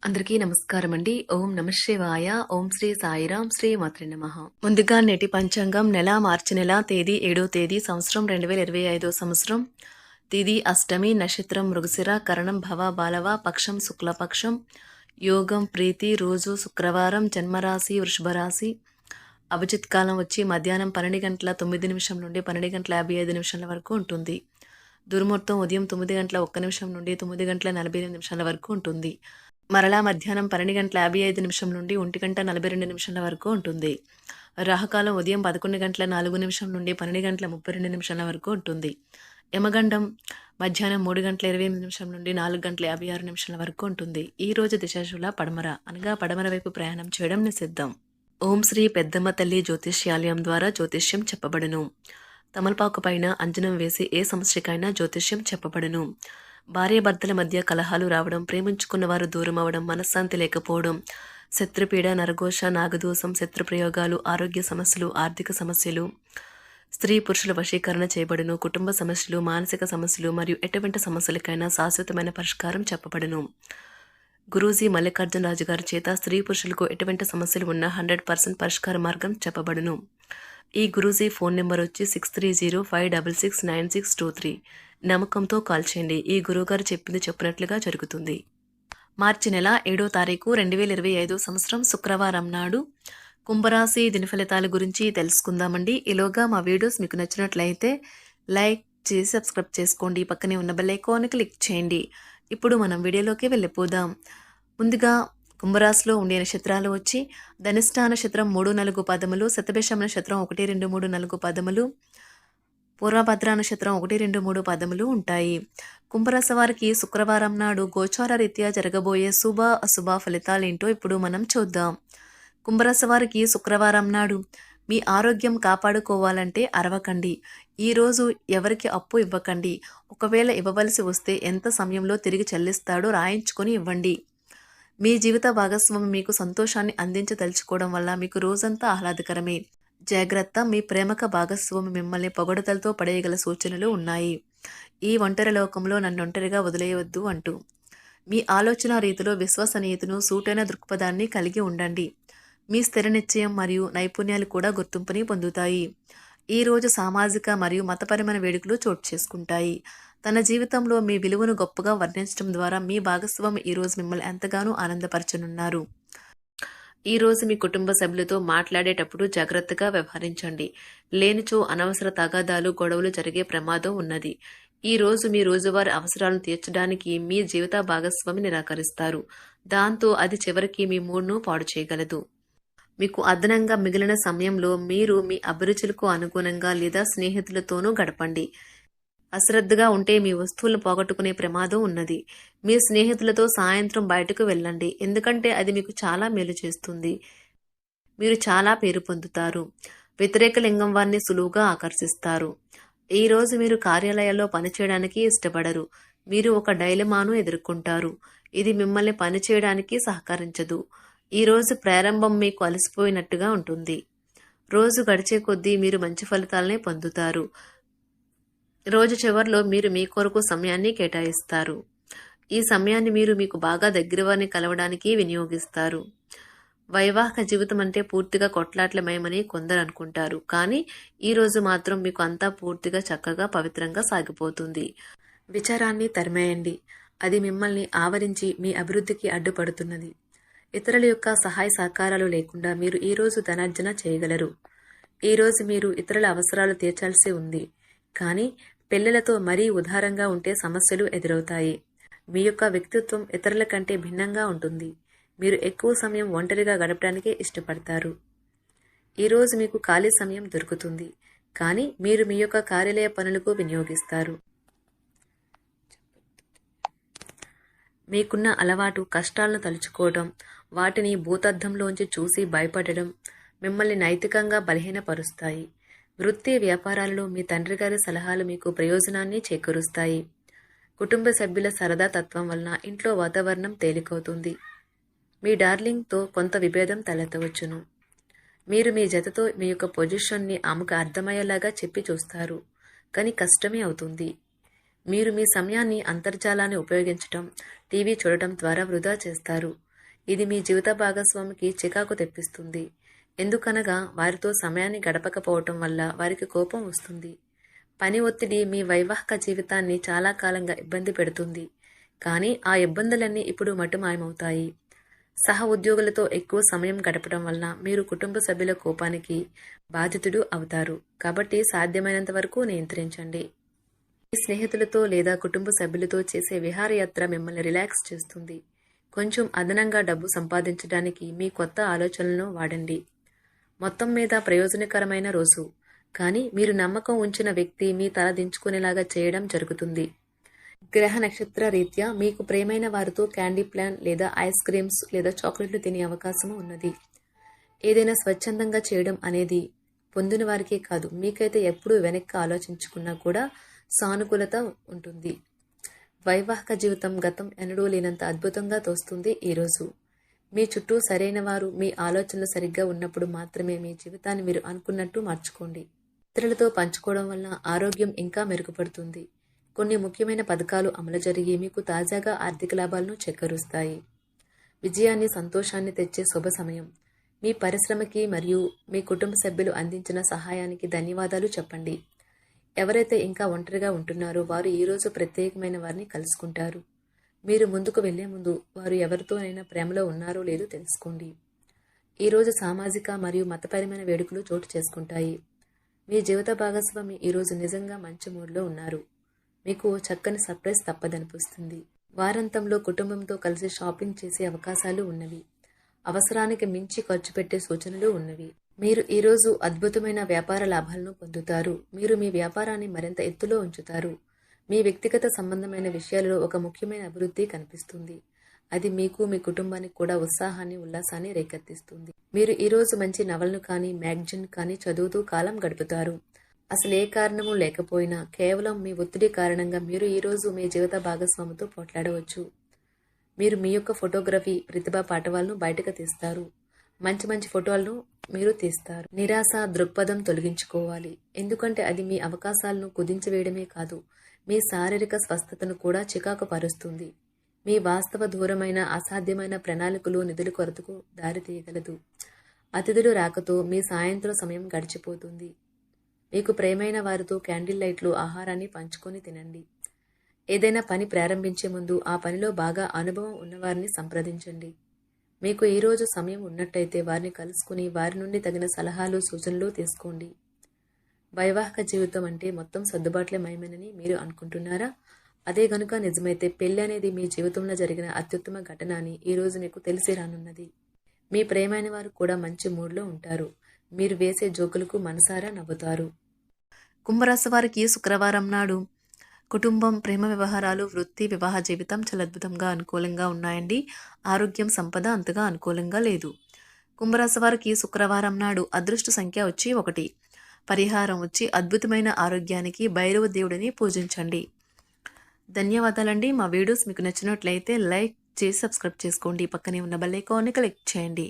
అందరికీ నమస్కారం అండి. ఓం నమః శివాయ. ఓం శ్రీ సాయిరాం. శ్రీ మాత్రే నమః. ముందుగా నేటి పంచాంగం మార్చి నెల తేదీ 7వ తేదీ సంవత్సరం 2025 సంవత్సరం. తిథి అష్టమి, నక్షత్రం మృగశిర, కరణం భవ బాలవ, పక్షం శుక్లపక్షం, యోగం ప్రీతి, రోజు శుక్రవారం, జన్మరాశి వృషభ రాశి. అభిజిత్ కాలం వచ్చి మధ్యాహ్నం 12:09 నుండి 12:55 వరకు ఉంటుంది. దుర్ముహూర్తం ఉదయం 9:01 నుండి 9:48 వరకు ఉంటుంది. మరలా మధ్యాహ్నం 12:55 నుండి 1:42 వరకు ఉంటుంది. రాహుకాలం ఉదయం 11:04 నుండి 12:32 వరకు ఉంటుంది. యమగండం మధ్యాహ్నం 3:28 నుండి 4:56 వరకు ఉంటుంది. ఈ రోజు దిశాశూల పడమర అనగా పడమర వైపు ప్రయాణం చేయడం నిషిద్ధం. ఓం శ్రీ పెద్దమ్మ తల్లి జ్యోతిష్యాలయం ద్వారా జ్యోతిష్యం చెప్పబడును. తమలపాకు పైన అంజనం వేసి ఏ సమస్యకైనా జ్యోతిష్యం చెప్పబడును. భార్యాభర్తల మధ్య కలహాలు రావడం, ప్రేమించుకున్న వారు దూరం అవడం, మనశ్శాంతి లేకపోవడం, శత్రుపీడ, నరఘోష, నాగదోషం, శత్రుప్రయోగాలు, ఆరోగ్య సమస్యలు, ఆర్థిక సమస్యలు, స్త్రీ పురుషుల వశీకరణ చేయబడును. కుటుంబ సమస్యలు, మానసిక సమస్యలు మరియు ఎటువంటి సమస్యలకైనా శాశ్వతమైన పరిష్కారం చెప్పబడును. గురూజీ మల్లికార్జున రాజు గారి చేత స్త్రీ పురుషులకు ఎటువంటి సమస్యలు ఉన్నా 100% పరిష్కార మార్గం చెప్పబడును. ఈ గురూజీ ఫోన్ నెంబర్ వచ్చి 6305669623. నమ్మకంతో కాల్ చేయండి. ఈ గురువుగారు చెప్పింది చెప్పినట్లుగా జరుగుతుంది. మార్చి నెల 7వ తారీఖు 2025 సంవత్సరం శుక్రవారం నాడు కుంభరాశి దిన ఫలితాల గురించి తెలుసుకుందామండి. ఈలోగా మా వీడియోస్ మీకు నచ్చినట్లయితే లైక్ చేసి సబ్స్క్రైబ్ చేసుకోండి. పక్కనే ఉన్న బెల్ ఐకాన్ క్లిక్ చేయండి. ఇప్పుడు మనం వీడియోలోకి వెళ్ళిపోదాం. ముందుగా కుంభరాశిలో ఉండే నక్షత్రాలు వచ్చి ధనిష్ట నక్షత్రం 3-4 పదములు, శతభిషం నక్షత్రం 1-2-3-4 పదములు, పూర్వభద్ర నక్షత్రం 1-2-3 పదములు ఉంటాయి. కుంభరాశి వారికి శుక్రవారం నాడు గోచార రీత్యా జరగబోయే శుభ అశుభ ఫలితాలేంటో ఇప్పుడు మనం చూద్దాం. కుంభరాశి వారికి శుక్రవారం నాడు మీ ఆరోగ్యం కాపాడుకోవాలంటే అరవకండి. ఈరోజు ఎవరికి అప్పు ఇవ్వకండి. ఒకవేళ ఇవ్వవలసి వస్తే ఎంత సమయంలో తిరిగి చెల్లిస్తాడో రాయించుకొని ఇవ్వండి. మీ జీవిత భాగస్వామి మీకు సంతోషాన్ని అందించదలుచుకోవడం వల్ల మీకు రోజంతా ఆహ్లాదకరమే. జాగ్రత్త, మీ ప్రేమక భాగస్వామి మిమ్మల్ని పొగడతలతో పడేయగల సూచనలు ఉన్నాయి. ఈ ఒంటరి లోకంలో నన్ను ఒంటరిగా వదిలేయవద్దు అంటూ మీ ఆలోచన రీతిలో విశ్వసనీయతను, సూటైన దృక్పథాన్ని కలిగి ఉండండి. మీ స్థిర నిశ్చయం మరియు నైపుణ్యాలు కూడా గుర్తింపుని పొందుతాయి. ఈరోజు సామాజిక మరియు మతపరమైన వేడుకలు చోటు చేసుకుంటాయి. తన జీవితంలో మీ విలువను గొప్పగా వర్ణించడం ద్వారా మీ భాగస్వామి ఈరోజు మిమ్మల్ని ఎంతగానో ఆనందపరచనున్నారు. ఈరోజు మీ కుటుంబ సభ్యులతో మాట్లాడేటప్పుడు జాగ్రత్తగా వ్యవహరించండి. లేనిచో అనవసర తగాదాలు, గొడవలు జరిగే ప్రమాదం ఉన్నది. ఈ రోజు మీ రోజువారీ అవసరాలను తీర్చడానికి మీ జీవిత భాగస్వామి నిరాకరిస్తారు. దాంతో అది చివరికి మీ మూడ్ను పాడు చేయగలదు. మీకు అదనంగా మిగిలిన సమయంలో మీరు మీ అభిరుచులకు అనుగుణంగా లేదా స్నేహితులతోనూ గడపండి. అశ్రద్ధగా ఉంటే మీ వస్తువులను పోగొట్టుకునే ప్రమాదం ఉన్నది. మీ స్నేహితులతో సాయంత్రం బయటకు వెళ్ళండి, ఎందుకంటే అది మీకు చాలా మేలు చేస్తుంది. మీరు చాలా పేరు పొందుతారు. వ్యతిరేక లింగం వారిని సులువుగా ఆకర్షిస్తారు. ఈరోజు మీరు కార్యాలయాల్లో పనిచేయడానికి ఇష్టపడరు. మీరు ఒక డైలమాను ఎదుర్కొంటారు. ఇది మిమ్మల్ని పనిచేయడానికి సహకరించదు. ఈరోజు ప్రారంభం మీకు అలసిపోయినట్టుగా ఉంటుంది. రోజు గడిచే కొద్దీ మీరు మంచి ఫలితాలనే పొందుతారు. రోజు చివరిలో మీరు మీ కొరకు సమయాన్ని కేటాయిస్తారు. ఈ సమయాన్ని మీరు మీకు బాగా దగ్గర వారిని కలవడానికి వినియోగిస్తారు. వైవాహిక జీవితం అంటే పూర్తిగా కొట్లాట్లమయమని కొందరు అనుకుంటారు. కానీ ఈరోజు మాత్రం మీకు అంతా పూర్తిగా చక్కగా పవిత్రంగా సాగిపోతుంది. విచారాన్ని తరిమేయండి. అది మిమ్మల్ని ఆవరించి మీ అభివృద్ధికి అడ్డుపడుతున్నది. ఇతరుల యొక్క సహాయ సహకారాలు లేకుండా మీరు ఈరోజు ధనార్జన చేయగలరు. ఈరోజు మీరు ఇతరుల అవసరాలు తీర్చాల్సి ఉంది. కానీ పిల్లలతో మరీ ఉదారంగా ఉంటే సమస్యలు ఎదురవుతాయి. మీ యొక్క వ్యక్తిత్వం ఇతరుల కంటే భిన్నంగా ఉంటుంది. మీరు ఎక్కువ సమయం ఒంటరిగా గడపడానికి ఇష్టపడతారు. ఈరోజు మీకు ఖాళీ సమయం దొరుకుతుంది, కానీ మీరు మీ యొక్క కార్యాలయ పనులకు వినియోగిస్తారు. మీకున్న అలవాటు కష్టాలను తలుచుకోవడం, వాటిని భూతద్దంలోంచి చూసి భయపడడం మిమ్మల్ని నైతికంగా బలహీనపరుస్తాయి. వృత్తి వ్యాపారాలలో మీ తండ్రి గారి సలహాలు మీకు ప్రయోజనాన్ని చేకూరుస్తాయి. కుటుంబ సభ్యుల సరదా తత్వం వలన ఇంట్లో వాతావరణం తేలికవుతుంది. మీ డార్లింగ్తో కొంత విభేదం తలెత్తవచ్చును. మీరు మీ జతతో మీ యొక్క పొజిషన్ని ఆమెకు అర్థమయ్యేలాగా చెప్పి చూస్తారు, కానీ కష్టమే అవుతుంది. మీరు మీ సమయాన్ని అంతర్జాలాన్ని ఉపయోగించటం, టీవీ చూడటం ద్వారా వృధా చేస్తారు. ఇది మీ జీవిత భాగస్వామికి చికాకు తెప్పిస్తుంది. ఎందుకనగా వారితో సమయాన్ని గడపకపోవటం వల్ల వారికి కోపం వస్తుంది. పని ఒత్తిడి మీ వైవాహిక జీవితాన్ని చాలా కాలంగా ఇబ్బంది పెడుతుంది. కానీ ఆ ఇబ్బందులన్నీ ఇప్పుడు మటుమాయమవుతాయి. సహ ఉద్యోగులతో ఎక్కువ సమయం గడపడం వల్ల మీరు కుటుంబ సభ్యుల కోపానికి బాధితుడు అవుతారు. కాబట్టి సాధ్యమైనంత వరకు నియంత్రించండి. మీ స్నేహితులతో లేదా కుటుంబ సభ్యులతో చేసే విహారయాత్ర మిమ్మల్ని రిలాక్స్ చేస్తుంది. కొంచెం అదనంగా డబ్బు సంపాదించడానికి మీ కొత్త ఆలోచనలను వాడండి. మొత్తం మీద ప్రయోజనకరమైన రోజు. కానీ మీరు నమ్మకం ఉంచిన వ్యక్తి మీ తల దించుకునేలాగా చేయడం జరుగుతుంది. గ్రహ నక్షత్ర రీత్యా మీకు ప్రేమైన వారితో క్యాండీ ప్లాన్ లేదా ఐస్ క్రీమ్స్ లేదా చాక్లెట్లు తినే అవకాశం ఉన్నది. ఏదైనా స్వచ్ఛందంగా చేయడం అనేది పొందిన వారికే కాదు, మీకైతే ఎప్పుడూ వెనక్కి ఆలోచించుకున్నా కూడా సానుకూలత ఉంటుంది. వైవాహిక జీవితం గతం ఎన్నడూ లేనంత అద్భుతంగా తోస్తుంది ఈరోజు. మీ చుట్టూ సరైన వారు, మీ ఆలోచనలు సరిగ్గా ఉన్నప్పుడు మాత్రమే మీ జీవితాన్ని మీరు అనుకున్నట్టు మార్చుకోండి. ఇతరులతో పంచుకోవడం వల్ల ఆరోగ్యం ఇంకా మెరుగుపడుతుంది. కొన్ని ముఖ్యమైన పథకాలు అమలు జరిగి మీకు తాజాగా ఆర్థిక లాభాలను చేకూరుస్తాయి. విజయాన్ని, సంతోషాన్ని తెచ్చే శుభ సమయం. మీ పరిశ్రమకి మరియు మీ కుటుంబ సభ్యులు అందించిన సహాయానికి ధన్యవాదాలు చెప్పండి. ఎవరైతే ఇంకా ఒంటరిగా ఉంటున్నారో వారు ఈరోజు ప్రత్యేకమైన వారిని కలుసుకుంటారు. మీరు ముందుకు వెళ్లే ముందు వారు ఎవరితోనైనా ప్రేమలో ఉన్నారో లేదో తెలుసుకోండి. ఈరోజు సామాజిక మరియు మతపరమైన వేడుకలు చోటు చేసుకుంటాయి. మీ జీవిత భాగస్వామి ఈరోజు నిజంగా మంచి మూడ్లో ఉన్నారు. మీకు చక్కని సర్ప్రైజ్ తప్పదనిపిస్తుంది. వారాంతంలో కుటుంబంతో కలిసి షాపింగ్ చేసే అవకాశాలు ఉన్నవి. అవసరానికి మించి ఖర్చు పెట్టే సూచనలు ఉన్నవి. మీరు ఈరోజు అద్భుతమైన వ్యాపార లాభాలను పొందుతారు. మీరు మీ వ్యాపారాన్ని మరింత ఎత్తులో ఉంచుతారు. మీ వ్యక్తిగత సంబంధమైన విషయాలలో ఒక ముఖ్యమైన అభివృద్ధి కనిపిస్తుంది. అది మీకు, మీ కుటుంబానికి కూడా ఉత్సాహాన్ని, ఉల్లాసాన్ని రేకెత్తిస్తుంది. మీరు ఈరోజు మంచి నవలను కానీ, మ్యాగజైన్ కానీ చదువుతూ కాలం గడుపుతారు. అసలు ఏ కారణము లేకపోయినా కేవలం మీ ఒత్తిడి కారణంగా మీరు ఈరోజు మీ జీవిత భాగస్వామితో పోట్లాడవచ్చు. మీరు మీ యొక్క ఫోటోగ్రఫీ ప్రతిభా పాఠవాలను బయటకు తీస్తారు. మంచి మంచి ఫోటోలను మీరు తీస్తారు. నిరాశ దృక్పథం తొలగించుకోవాలి. ఎందుకంటే అది మీ అవకాశాలను కుదించివేయడమే కాదు, మీ శారీరక స్వస్థతను కూడా చికాకు పరుస్తుంది. మీ వాస్తవ దూరమైన అసాధ్యమైన ప్రణాళికలు నిధుల కొరతకు దారితీయగలదు. అతిథులు రాకతో మీ సాయంత్రం సమయం గడిచిపోతుంది. మీకు ప్రేమైన వారితో క్యాండిల్ లైట్లు, ఆహారాన్ని పంచుకొని తినండి. ఏదైనా పని ప్రారంభించే ముందు ఆ పనిలో బాగా అనుభవం ఉన్నవారిని సంప్రదించండి. మీకు ఈరోజు సమయం ఉన్నట్టయితే వారిని కలుసుకుని వారి నుండి తగిన సలహాలు, సూచనలు తీసుకోండి. వైవాహిక జీవితం అంటే మొత్తం సర్దుబాట్లే మయమేనని మీరు అనుకుంటున్నారా? అదే గనుక నిజమైతే పెళ్లి అనేది మీ జీవితంలో జరిగిన అత్యుత్తమ ఘటన అని ఈరోజు మీకు తెలిసి రానున్నది. మీ ప్రేమైన వారు కూడా మంచి మూడ్లో ఉంటారు. మీరు వేసే జోకులకు మనసారా నవ్వుతారు. కుంభరాశి వారికి శుక్రవారం నాడు కుటుంబం, ప్రేమ వ్యవహారాలు, వృత్తి, వివాహ జీవితం చాలా అద్భుతంగా అనుకూలంగా ఉన్నాయండి. ఆరోగ్యం, సంపద అంతగా అనుకూలంగా లేదు. కుంభరాశి వారికి శుక్రవారం నాడు అదృష్ట సంఖ్య వచ్చి 1. పరిహారం వచ్చి అద్భుతమైన ఆరోగ్యానికి భైరవ దేవుడిని పూజించండి. ధన్యవాదాలండి. మా వీడియోస్ మీకు నచ్చినట్లయితే లైక్ చేసి సబ్స్క్రైబ్ చేసుకోండి. పక్కనే ఉన్న బెల్ ఐకాన్ని క్లిక్ చేయండి.